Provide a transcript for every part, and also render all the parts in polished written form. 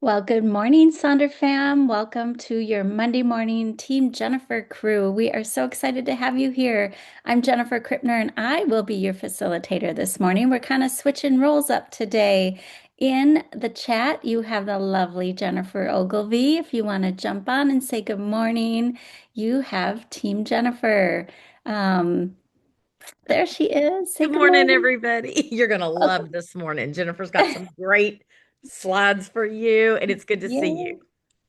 Well, good morning, Sonder fam. Welcome to your Monday morning Team Jennifer crew. We are so excited to have you here. I'm Jennifer Krippner, and I will be your facilitator this morning. We're kind of switching roles up today. In the chat, you have the lovely Jennifer Ogilvy. If you want to jump on and say good morning, you have Team Jennifer. Um, there she is. Say Good good morning, morning. everybody. You're going to Oh, love this morning. Jennifer's got some great slides for you, and it's good to see yeah. you.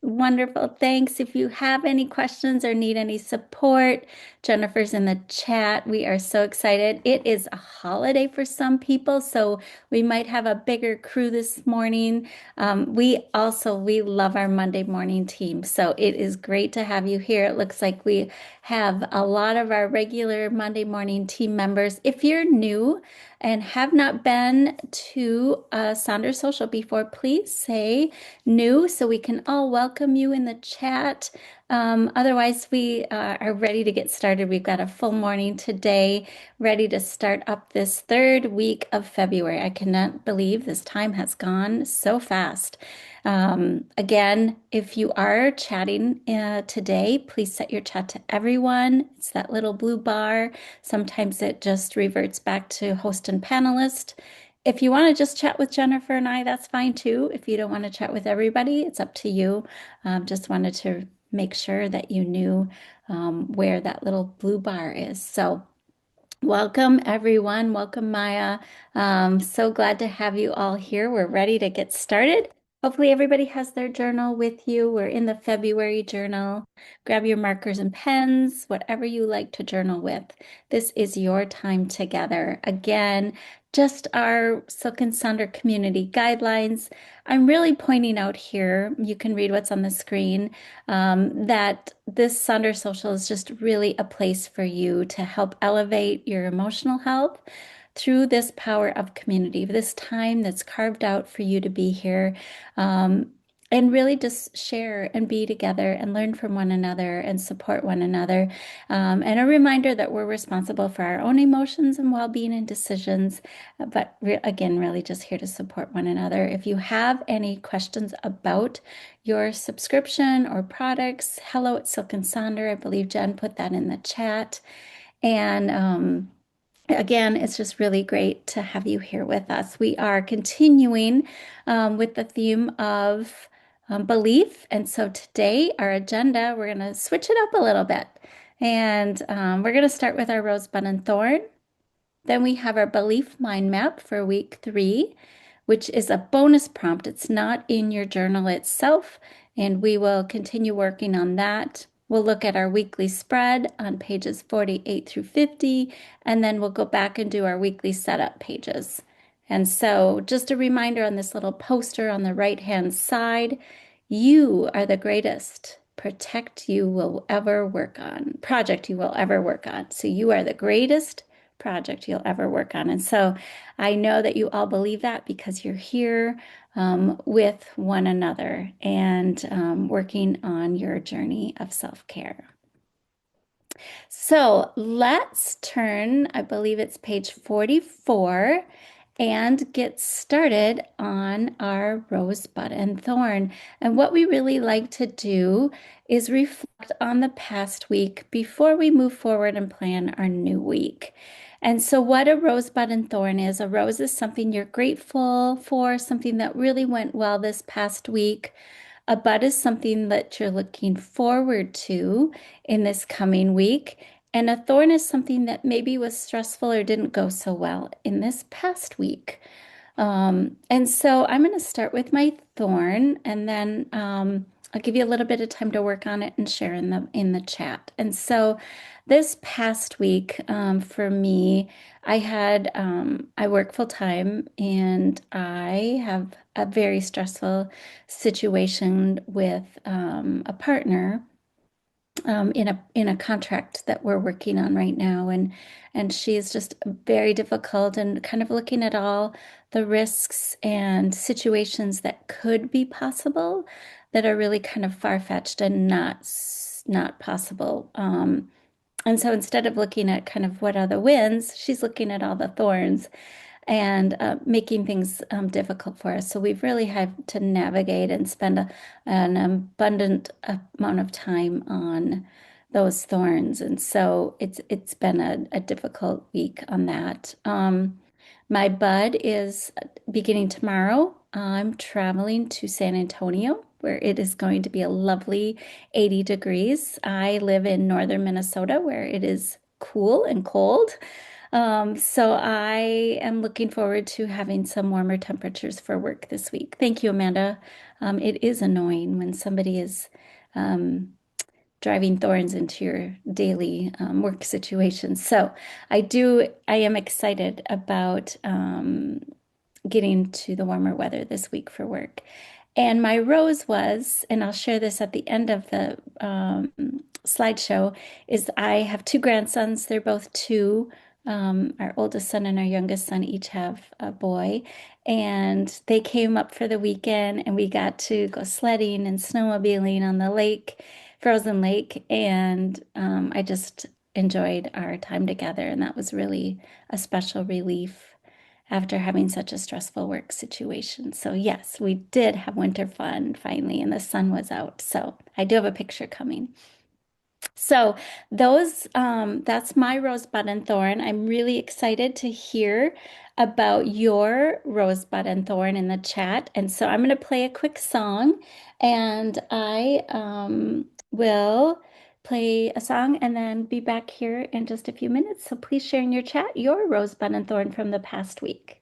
Wonderful. Thanks. If you have any questions or need any support, Jennifer's in the chat. We are so excited. It is a holiday for some people, so we might have a bigger crew this morning. We love our Monday morning team, so it is great to have you here. It looks like we have a lot of our regular Monday morning team members. If you're new and have not been to Sonder Social before, please say new so we can all welcome you in the chat. Otherwise, we are ready to get started. We've got a full morning today, ready to start up this third week of February. I cannot believe this time has gone so fast. Again, if you are chatting today, please set your chat to everyone. It's that little blue bar. Sometimes it just reverts back to host and panelist. If you want to just chat with Jennifer and I, that's fine too. If you don't want to chat with everybody, it's up to you. Just wanted to make sure that you knew where that little blue bar is. So, welcome, everyone. Welcome, Maya. So glad to have you all here. We're ready to get started. Hopefully, everybody has their journal with you. We're in the February journal. Grab your markers and pens, whatever you like to journal with. This is your time together. Again, just our Silk and Sonder community guidelines. I'm really pointing out here, you can read what's on the screen, that this Sonder Social is just really a place for you to help elevate your emotional health through this power of community, this time that's carved out for you to be here. And really just share and be together and learn from one another and support one another. And a reminder that we're responsible for our own emotions and well-being and decisions, but again, really just here to support one another. If you have any questions about your subscription or products, hello at Silk and Sonder. I believe Jen put that in the chat. And again, it's just really great to have you here with us. We are continuing with the theme of belief. And so today, our agenda, we're going to switch it up a little bit. And we're going to start with our rosebud and thorn. Then we have our belief mind map for week 3, which is a bonus prompt. It's not in your journal itself, and we will continue working on that. We'll look at our weekly spread on pages 48 through 50, and then we'll go back and do our weekly setup pages. And so, just a reminder on this little poster on the right-hand side, you are the greatest project you will ever work on. So you are the greatest project you'll ever work on. And so I know that you all believe that because you're here with one another and working on your journey of self-care. So let's turn, I believe it's page 44, and get started on our rosebud and thorn. And what we really like to do is reflect on the past week before we move forward and plan our new week. And so, what a rosebud and thorn is, a rose is something you're grateful for, something that really went well this past week. A bud is something that you're looking forward to in this coming week. And a thorn is something that maybe was stressful or didn't go so well in this past week. And so I'm going to start with my thorn, and then I'll give you a little bit of time to work on it and share in the chat. And so this past week for me, I work full time, and I have a very stressful situation with a partner in a contract that we're working on right now, and she's just very difficult and kind of looking at all the risks and situations that could be possible that are really kind of far-fetched and not possible. And so instead of looking at kind of what are the wins, she's looking at all the thorns. and making things difficult for us. So we've really had to navigate and spend an abundant amount of time on those thorns. And so it's been a difficult week on that. My bud is beginning tomorrow. I'm traveling to San Antonio, where it is going to be a lovely 80 degrees. I live in northern Minnesota, where it is cool and cold. So I am looking forward to having some warmer temperatures for work this week. Thank you, Amanda. It is annoying when somebody is um, driving thorns into your daily work situations. So I am excited about getting to the warmer weather this week for work. And my rose was, and I'll share this at the end of the slideshow, is I have two grandsons. They're both two. Our oldest son and our youngest son each have a boy. And they came up for the weekend, and we got to go sledding and snowmobiling on the lake, frozen lake. And I just enjoyed our time together. And that was really a special relief after having such a stressful work situation. So yes, we did have winter fun finally, and the sun was out. So I do have a picture coming. So that's my rosebud and thorn. I'm really excited to hear about your rosebud and thorn in the chat. And so I'm going to play a quick song, and I will play a song and then be back here in just a few minutes. So please share in your chat your rosebud and thorn from the past week.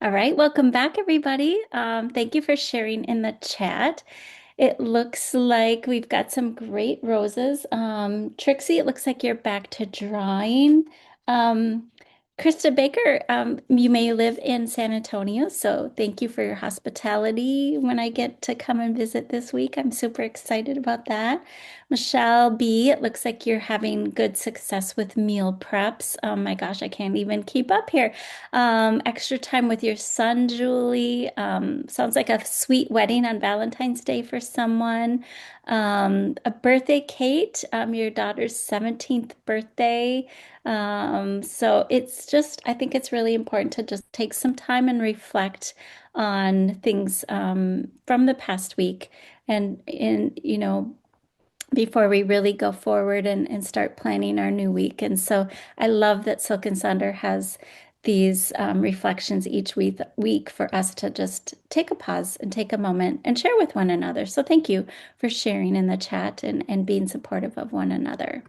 All right, welcome back, everybody. Thank you for sharing in the chat. It looks like we've got some great roses. Trixie, it looks like you're back to drawing. Um, Krista Baker, you may live in San Antonio, so thank you for your hospitality when I get to come and visit this week. I'm super excited about that. Michelle B, it looks like you're having good success with meal preps. Oh my gosh, I can't even keep up here. Extra time with your son, Julie. Sounds like a sweet wedding on Valentine's Day for someone. A birthday, Kate, your daughter's 17th birthday. So it's just, I think it's really important to just take some time and reflect on things from the past week and before we really go forward and start planning our new week. And so I love that Silk and Sonder has these reflections each week for us to just take a pause and take a moment and share with one another. So thank you for sharing in the chat and being supportive of one another.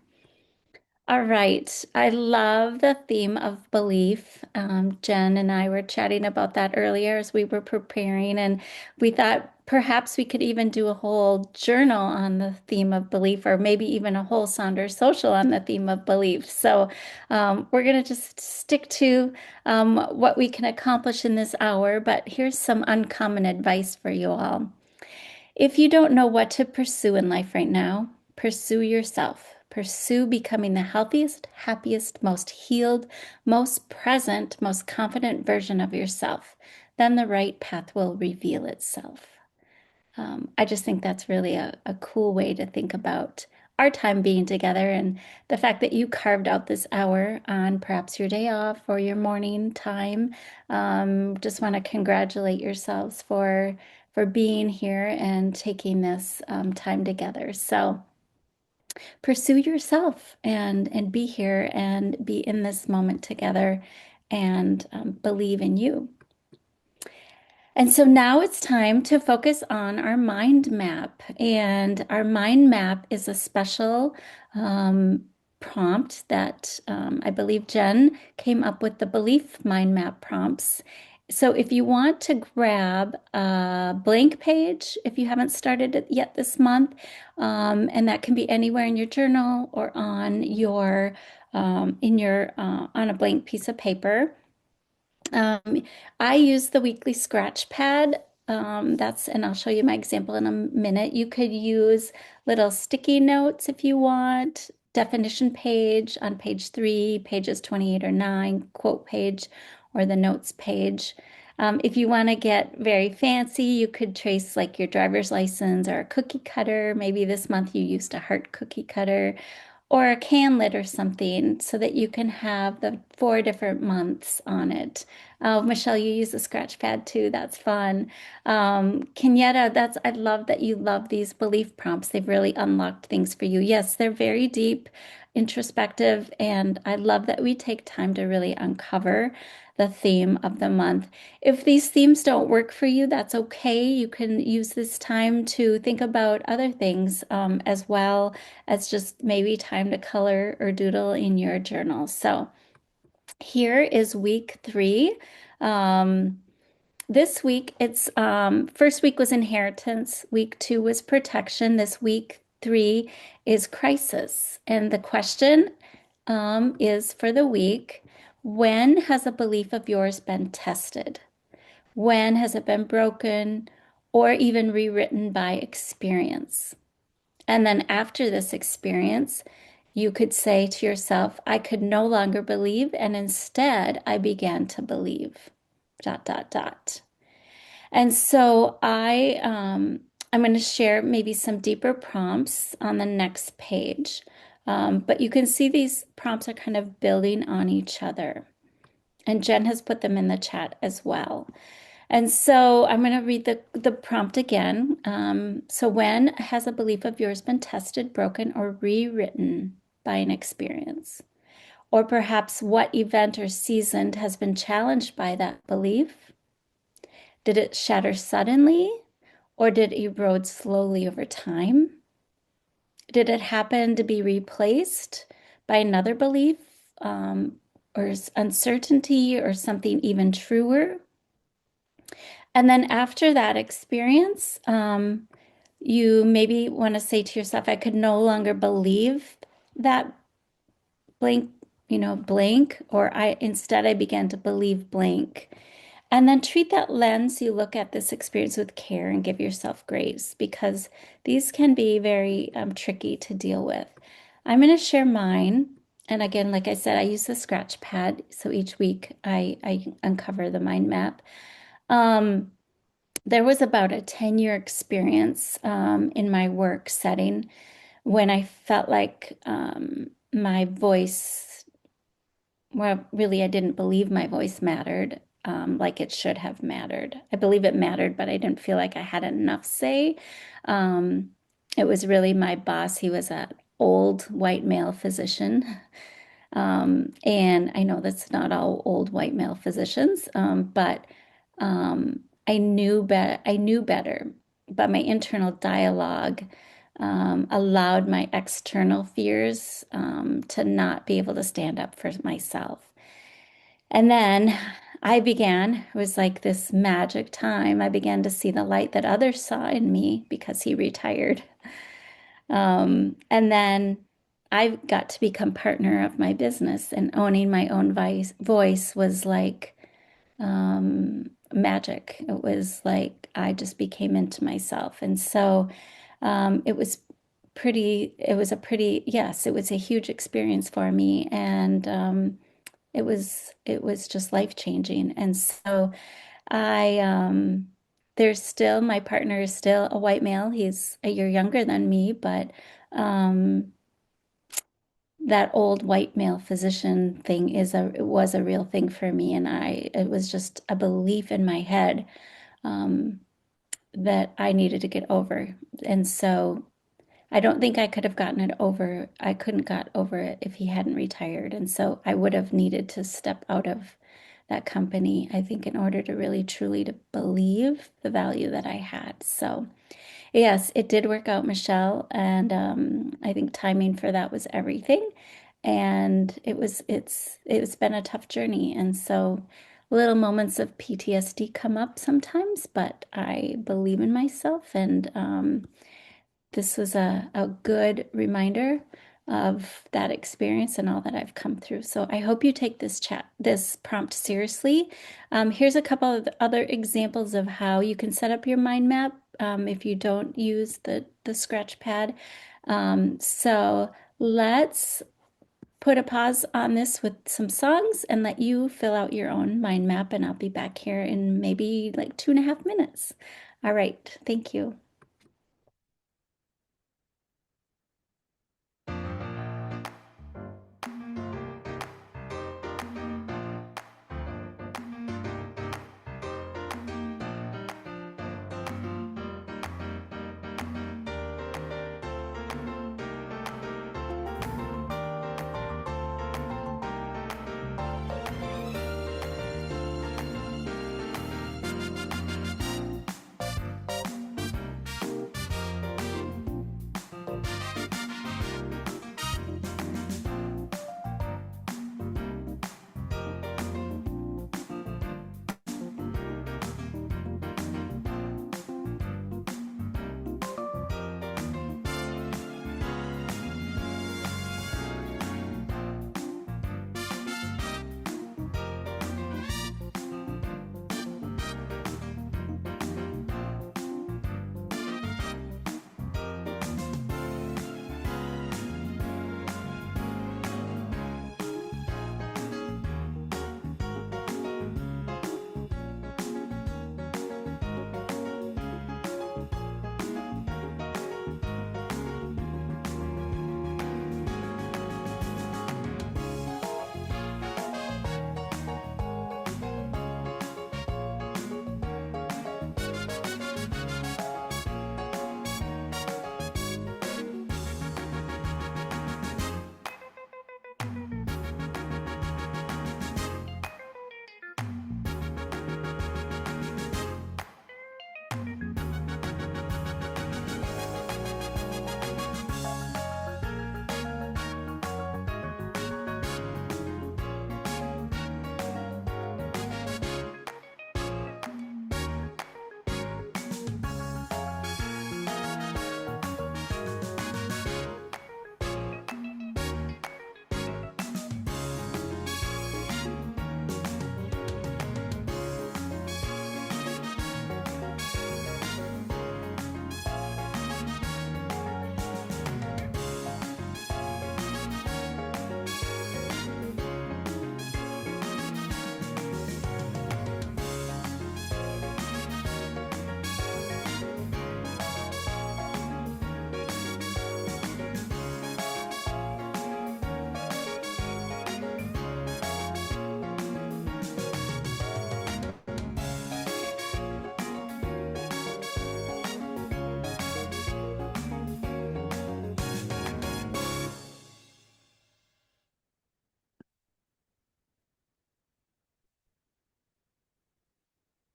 All right. I love the theme of belief. Jen and I were chatting about that earlier as we were preparing, and we thought perhaps we could even do a whole journal on the theme of belief, or maybe even a whole Sonder social on the theme of belief. So we're going to just stick to what we can accomplish in this hour, but here's some uncommon advice for you all. If you don't know what to pursue in life right now, pursue yourself. Pursue becoming the healthiest, happiest, most healed, most present, most confident version of yourself. Then the right path will reveal itself. I just think that's really a cool way to think about our time being together and the fact that you carved out this hour on perhaps your day off or your morning time. Just want to congratulate yourselves for being here and taking this time together. So pursue yourself and be here and be in this moment together and believe in you. And so now it's time to focus on our mind map. And our mind map is a special prompt that I believe Jen came up with the belief mind map prompts. So if you want to grab a blank page, if you haven't started it yet this month, and that can be anywhere in your journal or on your on a blank piece of paper. Um, I use the weekly scratch pad. And I'll show you my example in a minute. You could use little sticky notes if you want, definition page on page 3, pages 28 or 9, quote page, or the notes page. If you want to get very fancy, you could trace like your driver's license or a cookie cutter. Maybe this month you used a heart cookie cutter or a can lid or something so that you can have the 4 different months on it. Michelle, you use a scratch pad too. That's fun. Kenyetta, I love that you love these belief prompts. They've really unlocked things for you. Yes, they're very deep, introspective, and I love that we take time to really uncover the theme of the month. If these themes don't work for you, that's okay. You can use this time to think about other things as well as just maybe time to color or doodle in your journal. So here is week 3. Um, this week, it's first week was inheritance, week 2 was protection. This week 3 is crisis. And the question is for the week, when has a belief of yours been tested? When has it been broken or even rewritten by experience? And then after this experience, you could say to yourself, I could no longer believe, and instead I began to believe. Dot, dot, dot. And so I'm going to share maybe some deeper prompts on the next page. But you can see these prompts are kind of building on each other. And Jen has put them in the chat as well. And so I'm going to read the prompt again. So when has a belief of yours been tested, broken, or rewritten by an experience? Or perhaps what event or season has been challenged by that belief? Did it shatter suddenly, or did it erode slowly over time? Did it happen to be replaced by another belief, or uncertainty, or something even truer? And then after that experience, you maybe want to say to yourself, I could no longer believe that blank, blank, or I began to believe blank. And then treat that lens. You look at this experience with care and give yourself grace because these can be very tricky to deal with. I'm going to share mine. And again, like I said, I use the scratch pad. So each week I uncover the mind map. There was about a 10-year experience in my work setting when I felt like my voice, well, really, I didn't believe my voice mattered. like it should have mattered. I believe it mattered, but I didn't feel like I had enough say. Um, it was really my boss. He was an old white male physician. And I know that's not all old white male physicians, but I knew better, but my internal dialogue allowed my external fears to not be able to stand up for myself. And then it was like this magic time. I began to see the light that others saw in me because he retired. And then I got to become partner of my business, and owning my own voice was like magic. It was like I just became into myself. And so it was yes, it was a huge experience for me. And it was just life changing. And so I, my partner is still a white male. He's a year younger than me, but um, that old white male physician thing it was a real thing for me. And it was just a belief in my head, um, that I needed to get over. And so I don't think I could have gotten it over. I couldn't got over it if he hadn't retired. And so I would have needed to step out of that company, I think, in order to really truly to believe the value that I had. So yes, it did work out, Michelle. And I think timing for that was everything. And it's been a tough journey. And so little moments of PTSD come up sometimes, but I believe in myself, and this was a good reminder of that experience and all that I've come through. So I hope you take this prompt seriously. Here's a couple of other examples of how you can set up your mind map if you don't use the scratch pad. So let's put a pause on this with some songs and let you fill out your own mind map, and I'll be back here in maybe like 2.5 minutes. All right, thank you.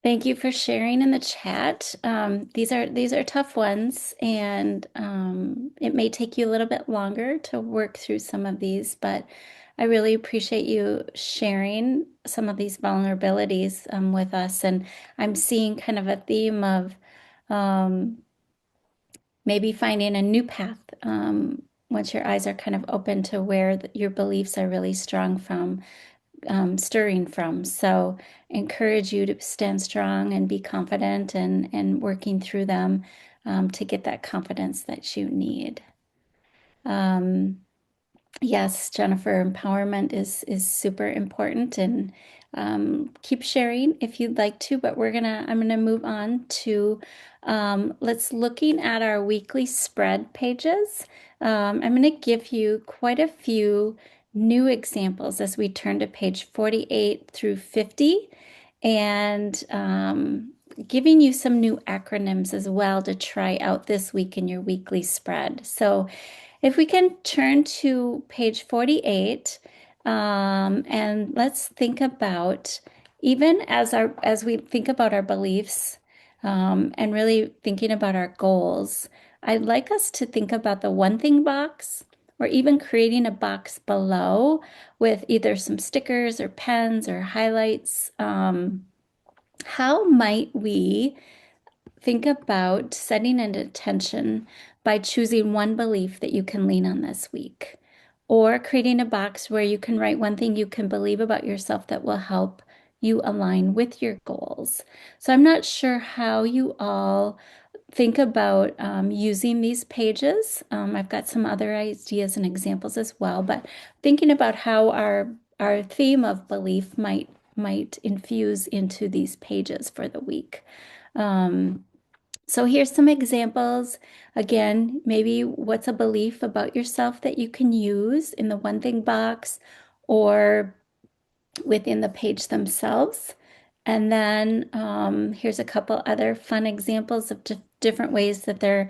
Thank you for sharing in the chat. These are tough ones, and it may take you a little bit longer to work through some of these, but I really appreciate you sharing some of these vulnerabilities with us. And I'm seeing kind of a theme of um, maybe finding a new path once your eyes are kind of open to where your beliefs are really strong from stirring from. So encourage you to stand strong and be confident and working through them to get that confidence that you need. Um, Yes, Jennifer, empowerment is super important and keep sharing if you'd like to, but I'm gonna move on to let's looking at our weekly spread pages. I'm gonna give you quite a few new examples as we turn to page 48 through 50 and giving you some new acronyms as well to try out this week in your weekly spread. So if we can turn to page 48, and let's think about even as we think about our beliefs, and really thinking about our goals, I'd like us to think about the one thing box or even creating a box below with either some stickers or pens or highlights. How might we think about setting an intention by choosing one belief that you can lean on this week, or creating a box where you can write one thing you can believe about yourself that will help you align with your goals. So I'm not sure how you all think about using these pages. I've got some other ideas and examples as well, but thinking about how our theme of belief might infuse into these pages for the week. Um, so here's some examples. Again, maybe what's a belief about yourself that you can use in the one thing box or within the page themselves. And then here's a couple other fun examples of different ways that they're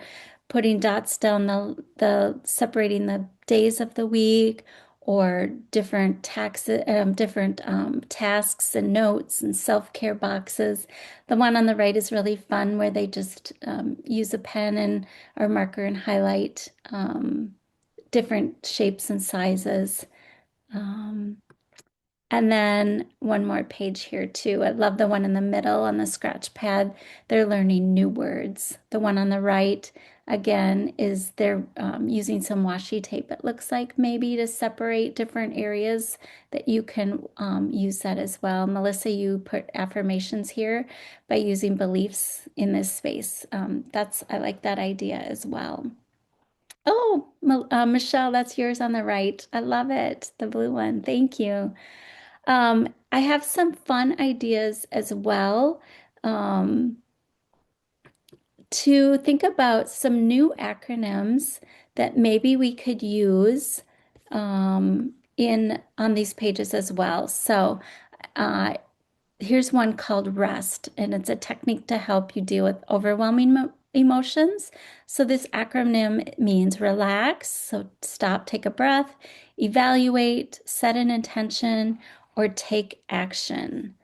putting dots down the separating the days of the week or different tasks and notes and self-care boxes. The one on the right is really fun where they just use a pen and or marker and highlight different shapes and sizes. Um, and then one more page here too. I love the one in the middle on the scratch pad. They're learning new words. The one on the right, again, is they're using some washi tape, it looks like maybe to separate different areas that you can use that as well. Melissa, you put affirmations here by using beliefs in this space. I like that idea as well. Oh, Michelle, that's yours on the right. I love it. The blue one. Thank you. I have some fun ideas as well to think about some new acronyms that maybe we could use in on these pages as well. So uh, here's one called REST, and it's a technique to help you deal with overwhelming emotions. So this acronym means relax, so stop, take a breath, evaluate, set an intention, or take action.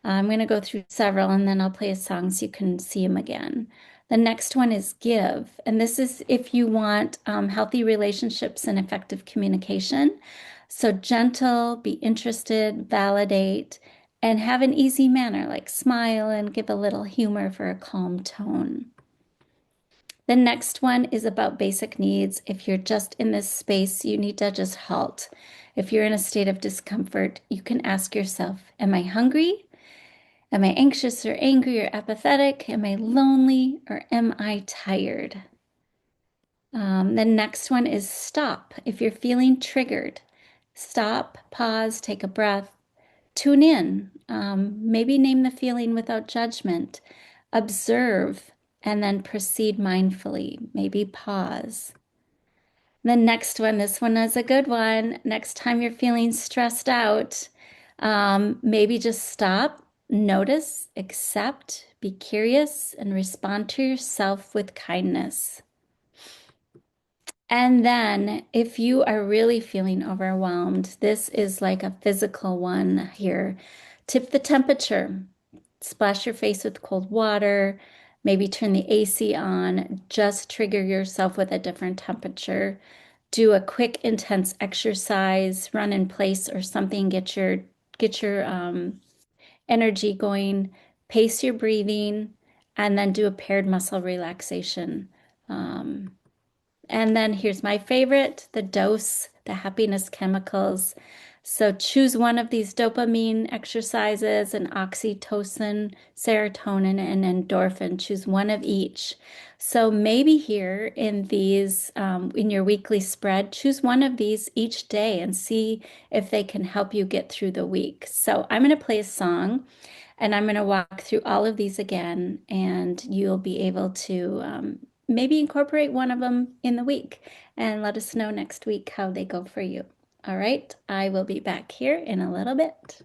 I'm going to go through several and then I'll play a song so you can see them again. The next one is give. And this is if you want healthy relationships and effective communication. So gentle, be interested, validate, and have an easy manner, like smile and give a little humor for a calm tone. The next one is about basic needs. If you're just in this space, you need to just halt. If you're in a state of discomfort, you can ask yourself, am I hungry? Am I anxious or angry or apathetic? Am I lonely or am I tired? The next one is stop. If you're feeling triggered, stop, pause, take a breath, tune in. Maybe name the feeling without judgment. Observe and then proceed mindfully. Maybe pause. The next one, this one is a good one. Next time you're feeling stressed out, maybe just stop, notice, accept, be curious, and respond to yourself with kindness. And then, if you are really feeling overwhelmed, this is like a physical one here. Tip the temperature. splash your face with cold water, maybe turn the AC on, just trigger yourself with a different temperature. Do a quick intense exercise, run in place or something, get your energy going, pace your breathing, and then do a paired muscle relaxation. Um, and then here's my favorite, the dose, the happiness chemicals. So choose one of these dopamine exercises and oxytocin, serotonin, and endorphin. Choose one of each. So maybe here in in your weekly spread, choose one of these each day and see if they can help you get through the week. So I'm going to play a song and I'm going to walk through all of these again, and you'll be able to maybe incorporate one of them in the week and let us know next week how they go for you. All right, I will be back here in a little bit.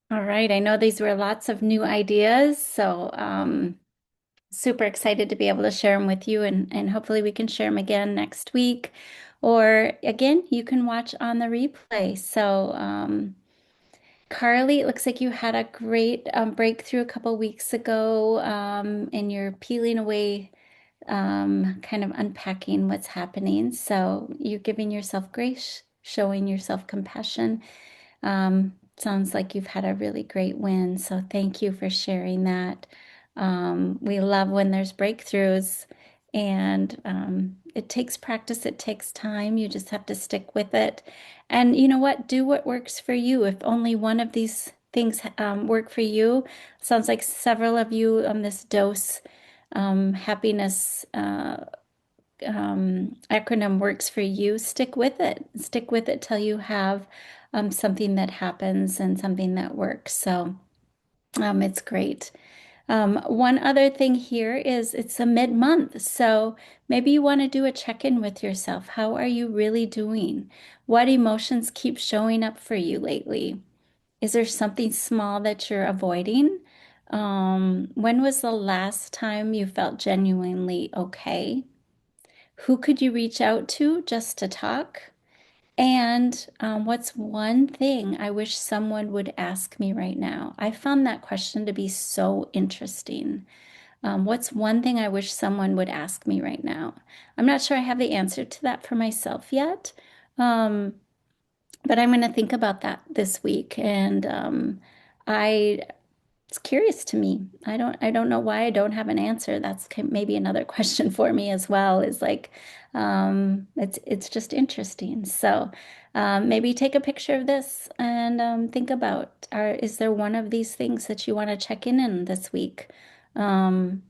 All right, I know these were lots of new ideas, so super excited to be able to share them with you, and hopefully we can share them again next week. Or again, you can watch on the replay. So, Carly, it looks like you had a great breakthrough a couple weeks ago, and you're peeling away, kind of unpacking what's happening. So you're giving yourself grace. showing yourself compassion. Sounds like you've had a really great win. So thank you for sharing that. We love when there's breakthroughs, and it takes practice, it takes time. You just have to stick with it. And you know what? Do what works for you. If only one of these things work for you, sounds like several of you on this dose happiness acronym works for you, stick with it. Stick with it till you have something that happens and something that works. So it's great. One other thing here is it's a mid-month, so maybe you want to do a check-in with yourself. How are you really doing? What emotions keep showing up for you lately? Is there something small that you're avoiding? When was the last time you felt genuinely okay? Who could you reach out to just to talk? And what's one thing I wish someone would ask me right now? I found that question to be so interesting. What's one thing I wish someone would ask me right now? I'm not sure I have the answer to that for myself yet, um, but I'm going to think about that this week. And I it's curious to me. I don't know why I don't have an answer. That's maybe another question for me as well, is like it's just interesting. So maybe take a picture of this and think about, is there one of these things that you want to check in this week? Um,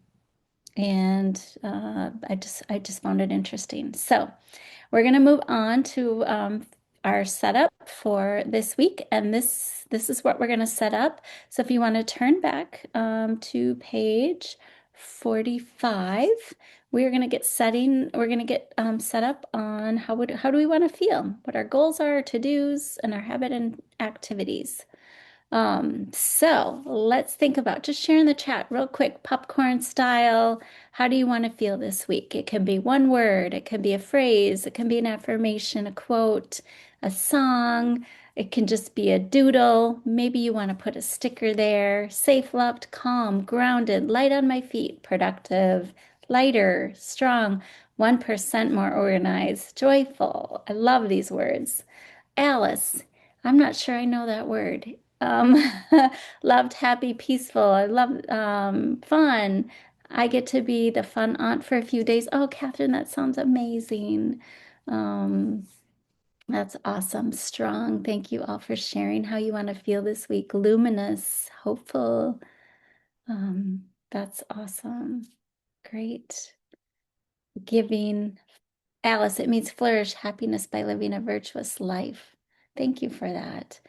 and I just found it interesting. So we're going to move on to our setup for this week, and this is what we're going to set up. So if you want to turn back to page 45, we're going to get set up on how do we want to feel, what our goals are, to-dos, and our habit and activities. So let's think about just sharing the chat real quick, popcorn style. How do you want to feel this week? It can be one word, it can be a phrase, it can be an affirmation, a quote, a song. It can just be a doodle. Maybe you want to put a sticker there. Safe, loved, calm, grounded, light on my feet, productive, lighter, strong, 1% more organized, joyful. I love these words. Alice, I'm not sure I know that word. Um, loved, happy, peaceful. I love fun. I get to be the fun aunt for a few days. Oh, Catherine, that sounds amazing. Um, that's awesome. Strong. Thank you all for sharing how you want to feel this week. Luminous, hopeful. That's awesome. Great. Giving. Alice, it means flourish happiness by living a virtuous life. Thank you for that.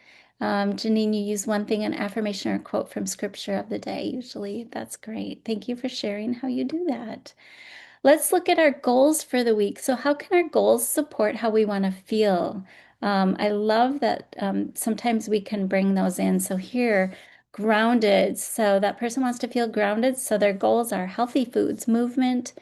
Janine, you use one thing, an affirmation or a quote from scripture of the day, usually. That's great. Thank you for sharing how you do that. Let's look at our goals for the week. So, how can our goals support how we want to feel? I love that sometimes we can bring those in. So, here, grounded. So, that person wants to feel grounded. So, their goals are healthy foods, movement,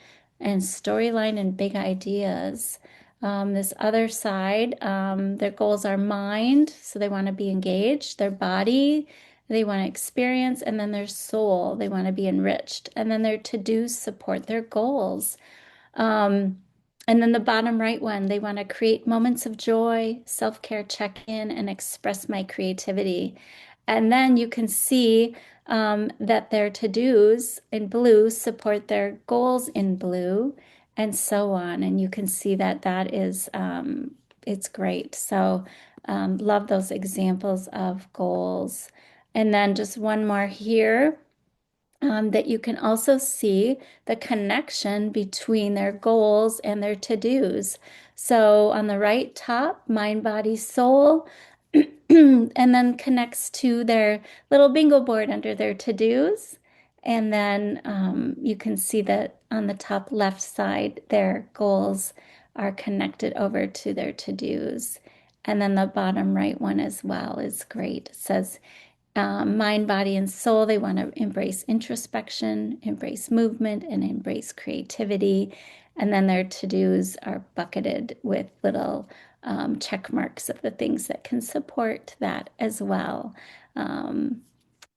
and storyline and big ideas. This other side, their goals are mind. So, they want to be engaged, their body. They want to experience, and then their soul, they want to be enriched, and then their to-dos support their goals. Um, and then the bottom right one, they want to create moments of joy, self-care check-in, and express my creativity. And then you can see that their to-dos in blue support their goals in blue, and so on. And you can see that that is, it's great. So love those examples of goals. And then just one more here, that you can also see the connection between their goals and their to-dos. So on the right top, mind, body, soul, and then connects to their little bingo board under their to-dos. And then you can see that on the top left side, their goals are connected over to their to-dos. And then the bottom right one as well is great. It says, mind, body, and soul. They want to embrace introspection, embrace movement, and embrace creativity. And then their to-dos are bucketed with little check marks of the things that can support that as well. Um,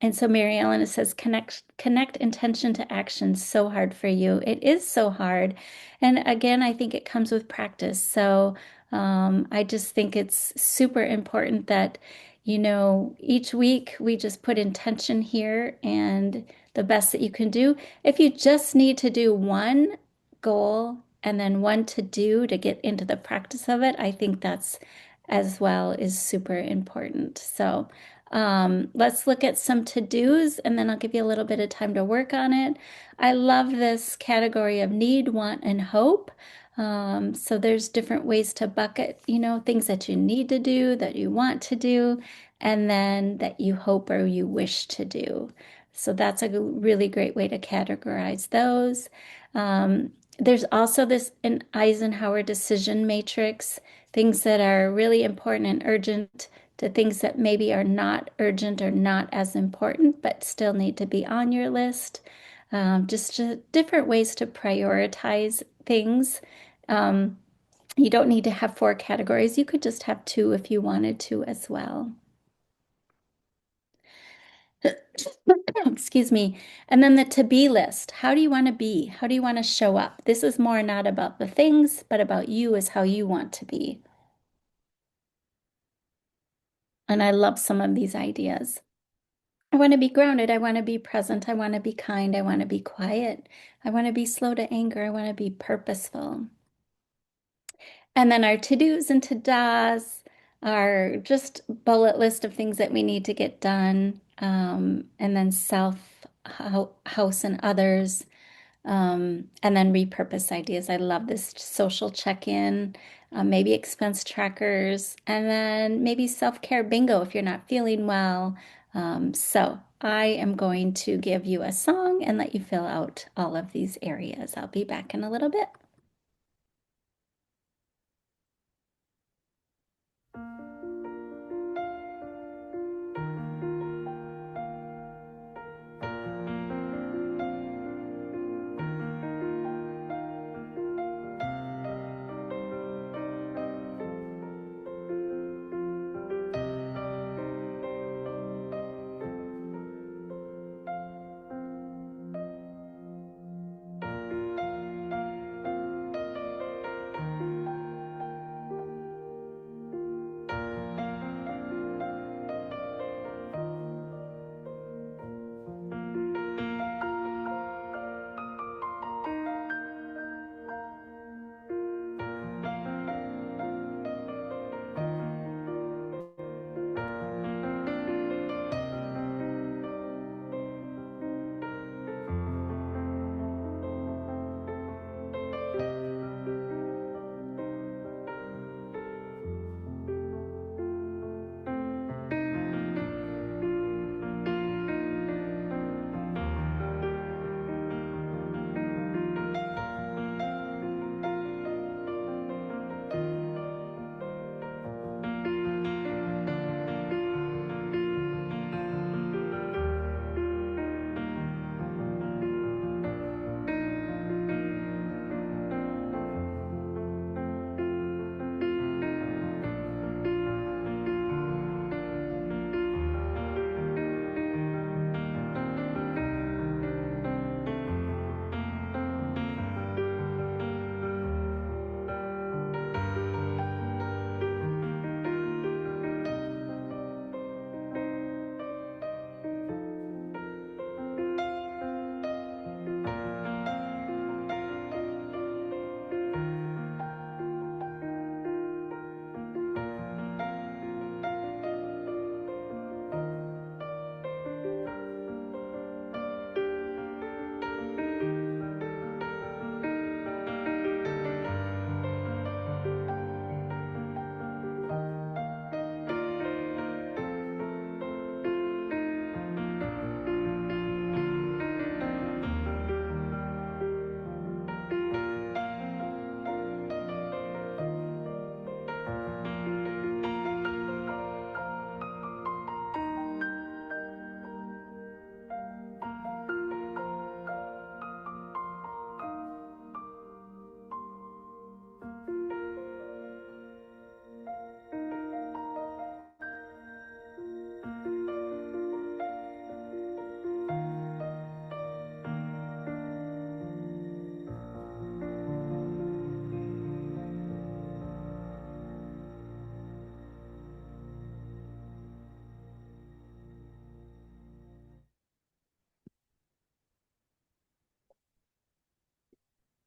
and so Mary Ellen, it says, connect intention to action. So hard for you. It is so hard. And again, I think it comes with practice. So I just think it's super important that, each week we just put intention here and the best that you can do. If you just need to do one goal and then one to do to get into the practice of it, I think that's as well is super important. So, let's look at some to-dos and then I'll give you a little bit of time to work on it. I love this category of need, want, and hope. So there's different ways to bucket, things that you need to do, that you want to do, and then that you hope or you wish to do. So that's a really great way to categorize those. There's also this an Eisenhower decision matrix, things that are really important and urgent to things that maybe are not urgent or not as important, but still need to be on your list. Just different ways to prioritize things. Um, you don't need to have four categories. You could just have two if you wanted to as well. Excuse me. And then the to be list. How do you want to be? How do you want to show up? This is more not about the things, but about you as how you want to be. And I love some of these ideas. I want to be grounded. I want to be present. I want to be kind. I want to be quiet. I want to be slow to anger. I want to be purposeful. And then our to-dos and to-dos are just bullet list of things that we need to get done. And then self, house, and others. And then repurpose ideas. I love this social check-in, maybe expense trackers, and then maybe self-care bingo if you're not feeling well. So I am going to give you a song and let you fill out all of these areas. I'll be back in a little bit.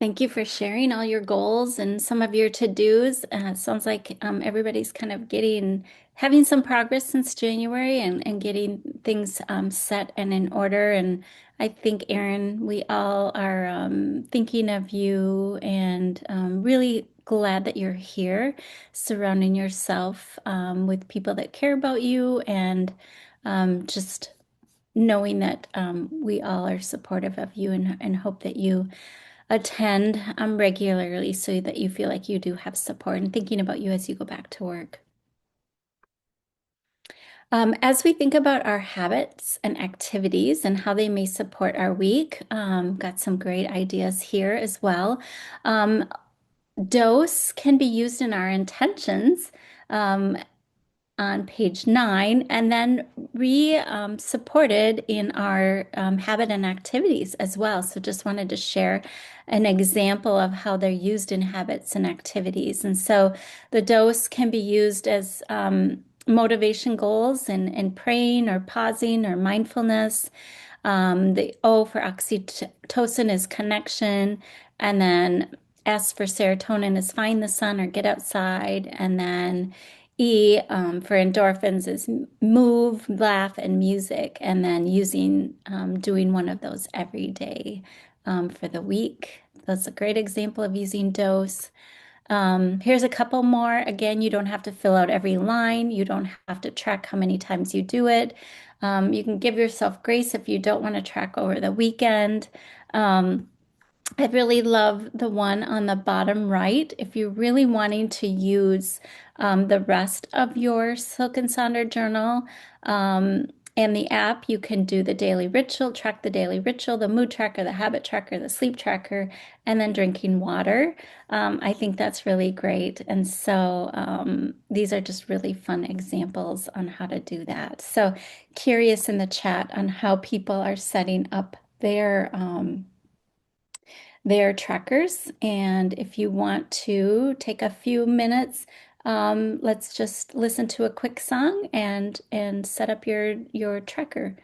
Thank you for sharing all your goals and some of your to-dos. It sounds like everybody's kind of having some progress since January and getting things set and in order. And I think, Erin, we all are thinking of you and really glad that you're here, surrounding yourself with people that care about you and just knowing that we all are supportive of you and hope that you attend regularly so that you feel like you do have support and thinking about you as you go back to work. As we think about our habits and activities and how they may support our week, got some great ideas here as well. Um, Dose can be used in our intentions. Um, on page 9, and then supported in our habit and activities as well. So just wanted to share an example of how they're used in habits and activities. And so the dose can be used as motivation goals and praying or pausing or mindfulness. The O for oxytocin is connection, and then S for serotonin is find the sun or get outside, and then E for endorphins is move, laugh, and music, and then doing one of those every day for the week. That's a great example of using dose. Here's a couple more. Again, you don't have to fill out every line. You don't have to track how many times you do it. You can give yourself grace if you don't want to track over the weekend. Um, I really love the one on the bottom right. If you're really wanting to use the rest of your Silk and Sonder journal and the app, you can do the daily ritual, track the daily ritual, the mood tracker, the habit tracker, the sleep tracker, and then drinking water. I think that's really great. And so these are just really fun examples on how to do that. So curious in the chat on how people are setting up their trackers. And if you want to take a few minutes, let's just listen to a quick song and set up your tracker.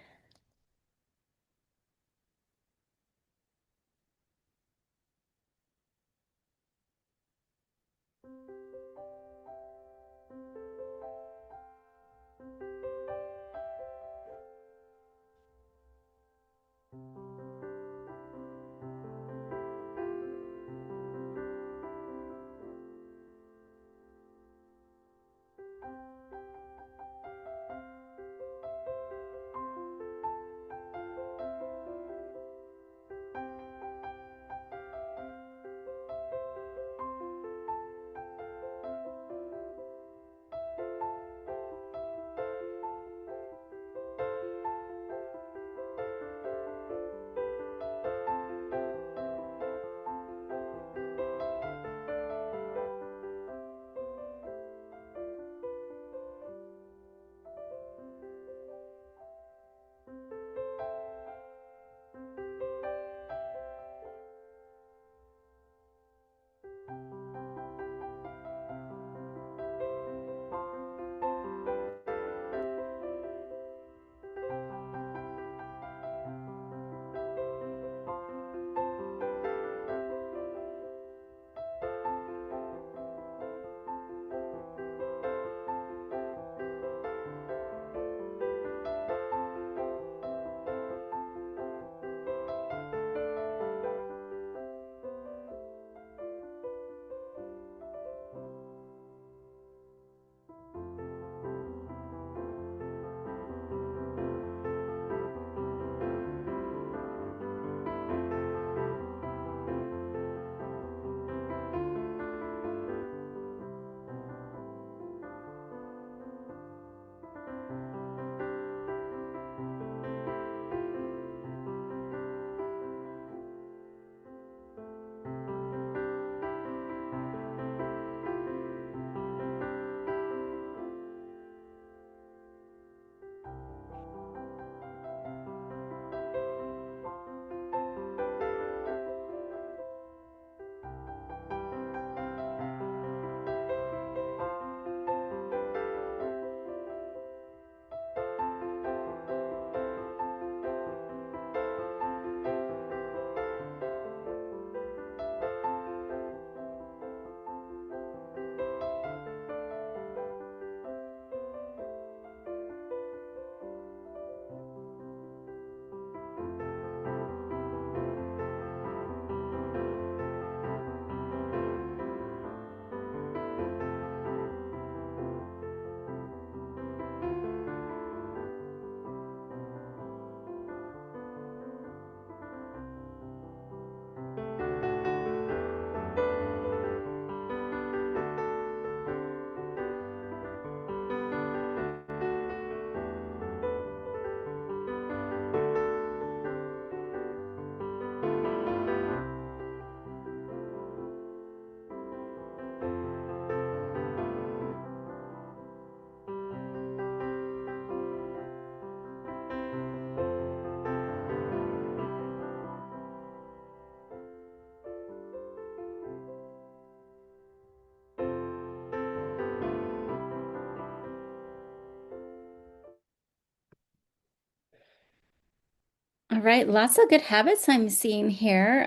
All right, lots of good habits I'm seeing here.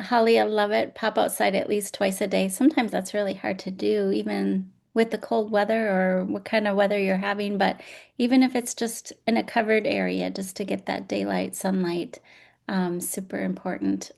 Holly, I love it. Pop outside at least twice a day. Sometimes that's really hard to do, even with the cold weather or what kind of weather you're having. But even if it's just in a covered area, just to get that daylight sunlight, super important.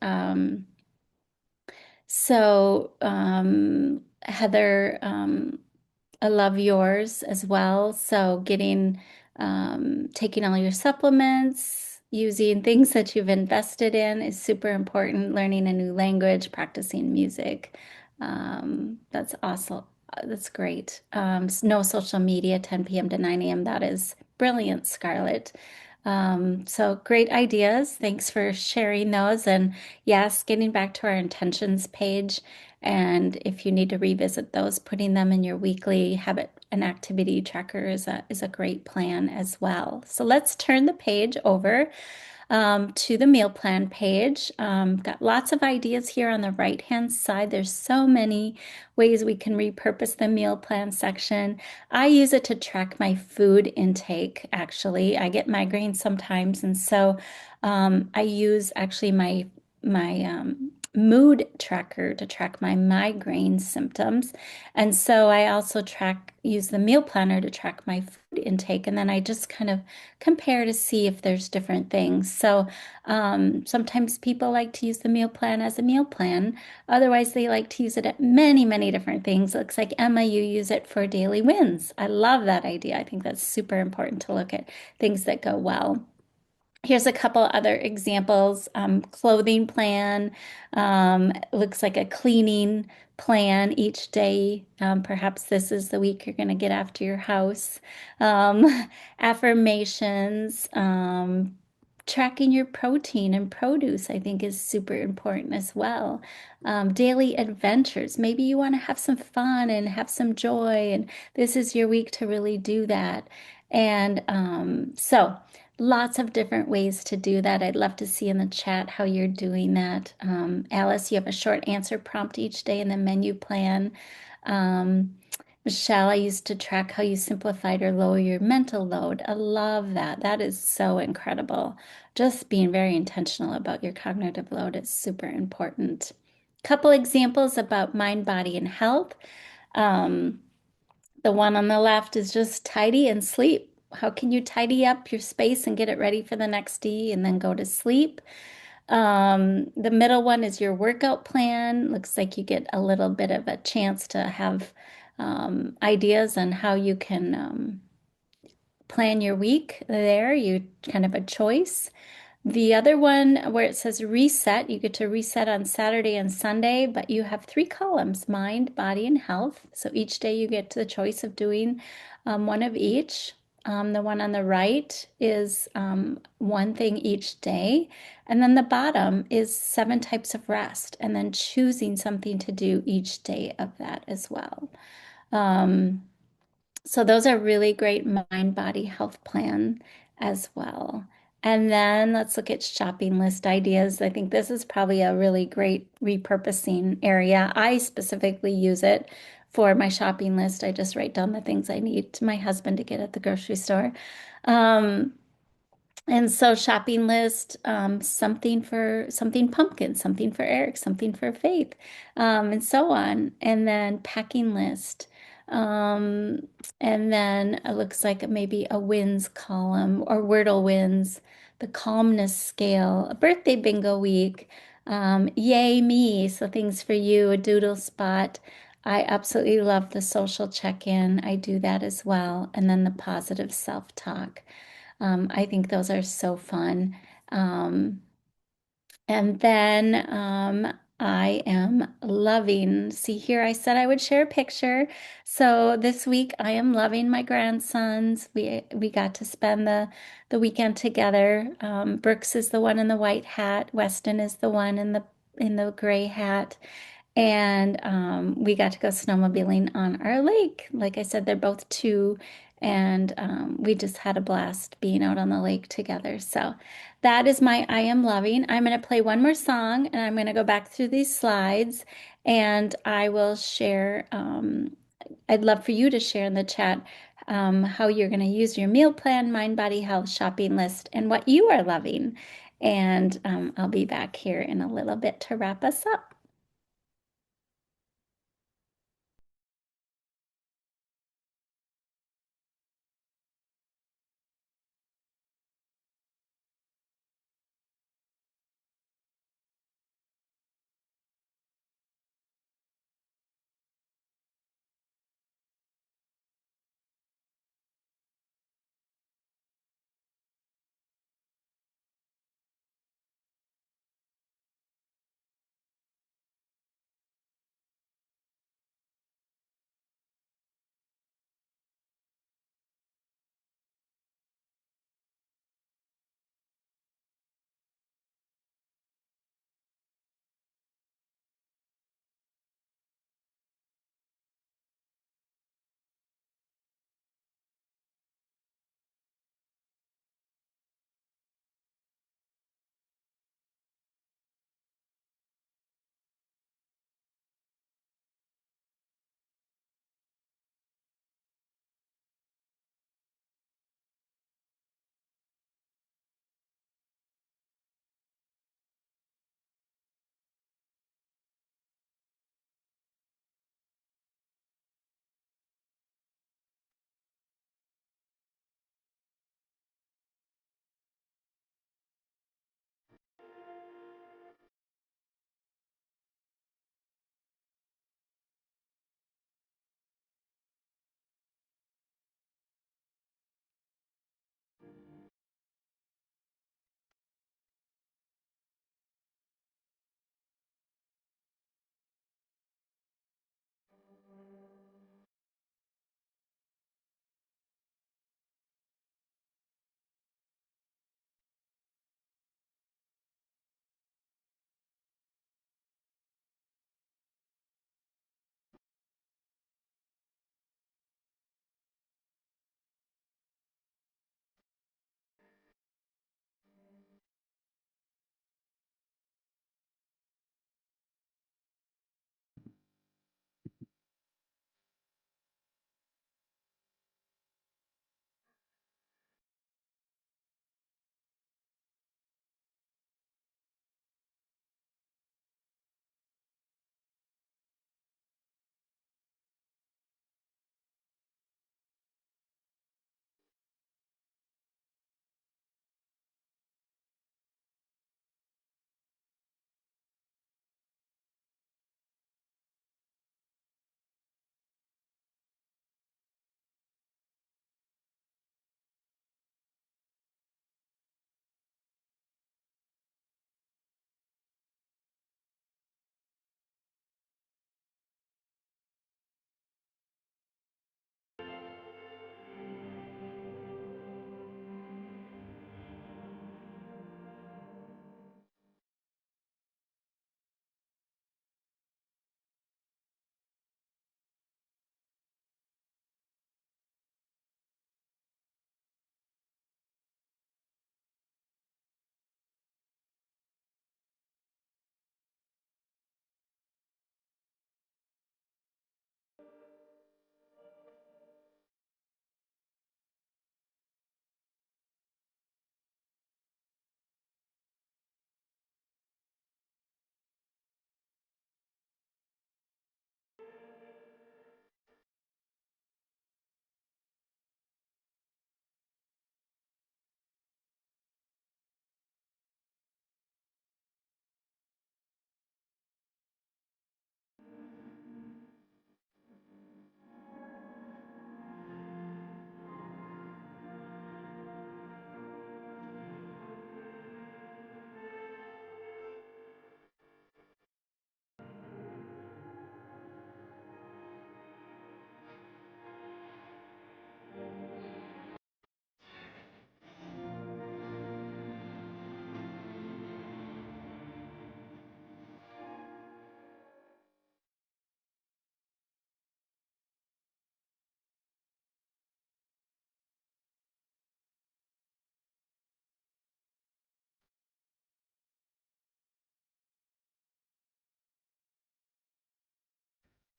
Heather, I love yours as well. So taking all your supplements, using things that you've invested in is super important. Learning a new language, practicing music. That's awesome. That's great. No social media, 10 p.m. to 9 a.m. That is brilliant, Scarlett. So great ideas. Thanks for sharing those. And yes, getting back to our intentions page. And if you need to revisit those, putting them in your weekly habit and activity tracker is a great plan as well. So let's turn the page over to the meal plan page. Got lots of ideas here on the right-hand side. There's so many ways we can repurpose the meal plan section. I use it to track my food intake, actually. I get migraines sometimes, and so I use actually my mood tracker to track my migraine symptoms. And so I also use the meal planner to track my food intake. And then I just kind of compare to see if there's different things. So sometimes people like to use the meal plan as a meal plan. Otherwise, they like to use it at many, many different things. Looks like Emma, you use it for daily wins. I love that idea. I think that's super important to look at things that go well. Here's a couple other examples. Clothing plan looks like a cleaning plan each day. Perhaps this is the week you're going to get after your house. Affirmations, tracking your protein and produce, I think is super important as well. Daily adventures. Maybe you want to have some fun and have some joy, and this is your week to really do that. And lots of different ways to do that. I'd love to see in the chat how you're doing that. Alice, you have a short answer prompt each day in the menu plan. Um, Michelle, I used to track how you simplified or lower your mental load. I love that. That is so incredible. Just being very intentional about your cognitive load is super important. Couple examples about mind, body, and health. Um, the one on the left is just tidy and sleep. How can you tidy up your space and get it ready for the next day and then go to sleep? The middle one is your workout plan. Looks like you get a little bit of a chance to have ideas on how you can plan your week there. You kind of a choice. The other one where it says reset, you get to reset on Saturday and Sunday, but you have three columns, mind, body, and health. So each day you get the choice of doing one of each. The one on the right is one thing each day. And then the bottom is 7 types of rest, and then choosing something to do each day of that as well. Um, so those are really great mind body health plan as well. And then let's look at shopping list ideas. I think this is probably a really great repurposing area. I specifically use it for my shopping list. I just write down the things I need to my husband to get at the grocery store. Um, and so shopping list, something pumpkin, something for Eric, something for Faith, and so on. And then packing list. Um, and then it looks like maybe a wins column or Wordle wins, the calmness scale, a birthday bingo week, yay me. So things for you, a doodle spot. I absolutely love the social check-in. I do that as well. And then the positive self-talk. I think those are so fun. Um, and then I am loving, see here, I said I would share a picture. So this week I am loving my grandsons. We got to spend the weekend together. Brooks is the one in the white hat. Weston is the one in the gray hat. And we got to go snowmobiling on our lake. Like I said, they're both two, and we just had a blast being out on the lake together. So that is my I Am Loving. I'm going to play one more song, and I'm going to go back through these slides, and I will share. I'd love for you to share in the chat how you're going to use your meal plan, mind, body, health shopping list, and what you are loving. And I'll be back here in a little bit to wrap us up.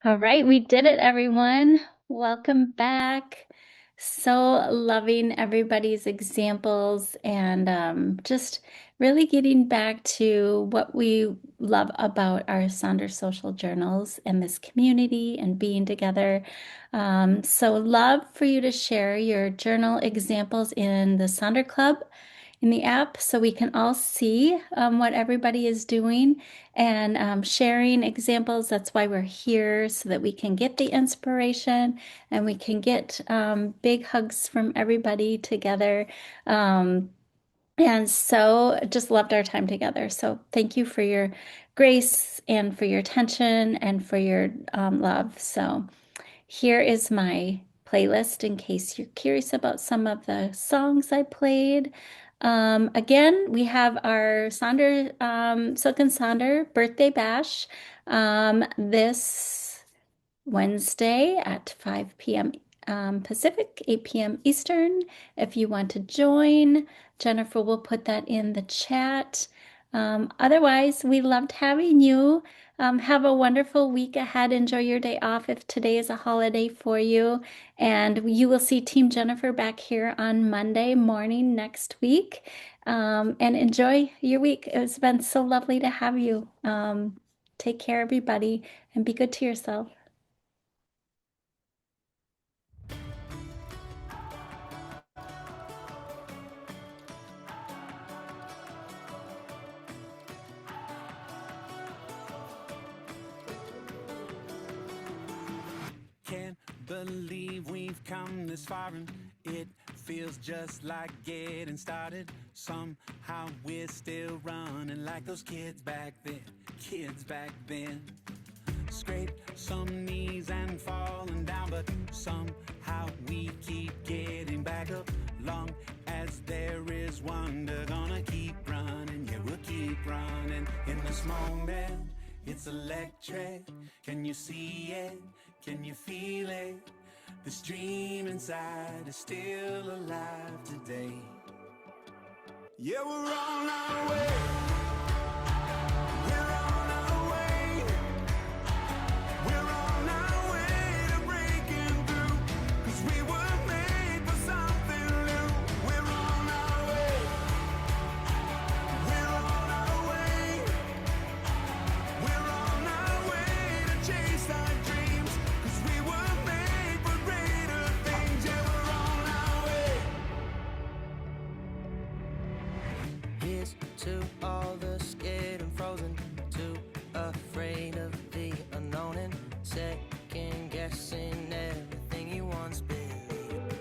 All right, we did it, everyone. Welcome back. So loving everybody's examples and just really getting back to what we love about our Sonder Social journals and this community and being together. So, love for you to share your journal examples in the Sonder Club in the app so we can all see what everybody is doing and sharing examples. That's why we're here so that we can get the inspiration and we can get big hugs from everybody together. And so just loved our time together. So thank you for your grace and for your attention and for your love. So here is my playlist in case you're curious about some of the songs I played. Again, we have our Sonder, Silk and Sonder birthday bash this Wednesday at 5 p.m. Pacific, 8 p.m. Eastern. If you want to join, Jennifer will put that in the chat. Otherwise, we loved having you. Have a wonderful week ahead. Enjoy your day off if today is a holiday for you. And you will see Team Jennifer back here on Monday morning next week. And enjoy your week. It's been so lovely to have you. Take care, everybody, and be good to yourself. Can't believe we've come this far and it feels just like getting started. Somehow we're still running like those kids back then. Scrape some knees and falling down, but somehow we keep getting back up. Long as there is wonder, gonna keep running, yeah, we'll keep running. In this moment, it's electric. Can you see it? Can you feel it? This dream inside is still alive today. Yeah, we're on our way. We're on our way. We're on our way to breaking through. 'Cause we were made for something new. We're on our way. We're on our way. We're on our way to chase our dreams. 'Cause we were made for greater things. Yeah, we're on our way. Here's to all the scared and frozen, too afraid of the unknown and second guessing everything you once believed.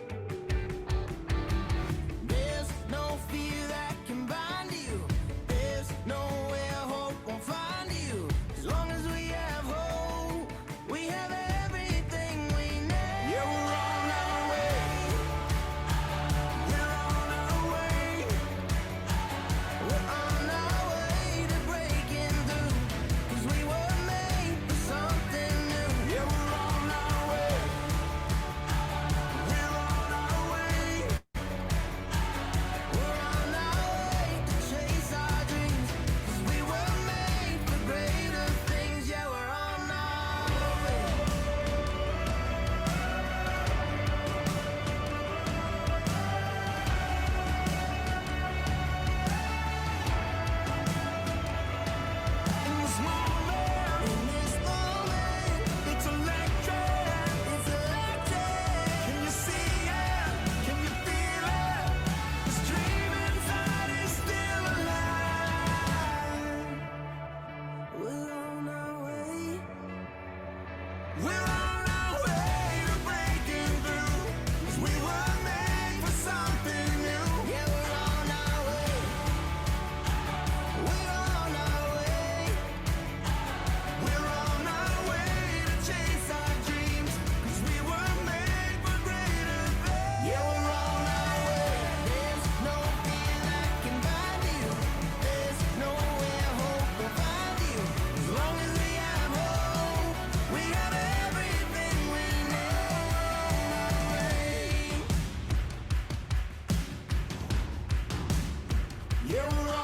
There's no fear that can bind you. There's nowhere hope won't find you. As long as we have hope, we have everything we need. Yeah, we're on our way. We're on our way. We're on our way to breaking through. 'Cause we were made for something new. Yeah, we're on our way. We're on our way. We're on our way to chase our dreams. 'Cause we were made for greater things. Yeah, we're on our way. In this moment, it's electric. It's electric. Can you see it? Can you feel it? This dream inside is still alive. We're on our way. We're on our way to breaking through. 'Cause we were made for something new. Yeah, we're on our way. We're on our way. We're on our way to chase our dreams. 'Cause we were made for greater things. Yeah, we're on our way. There's no fear that can bind you. There's nowhere hope will find you. As long as we have hope, we have everything we need. Yeah, we're on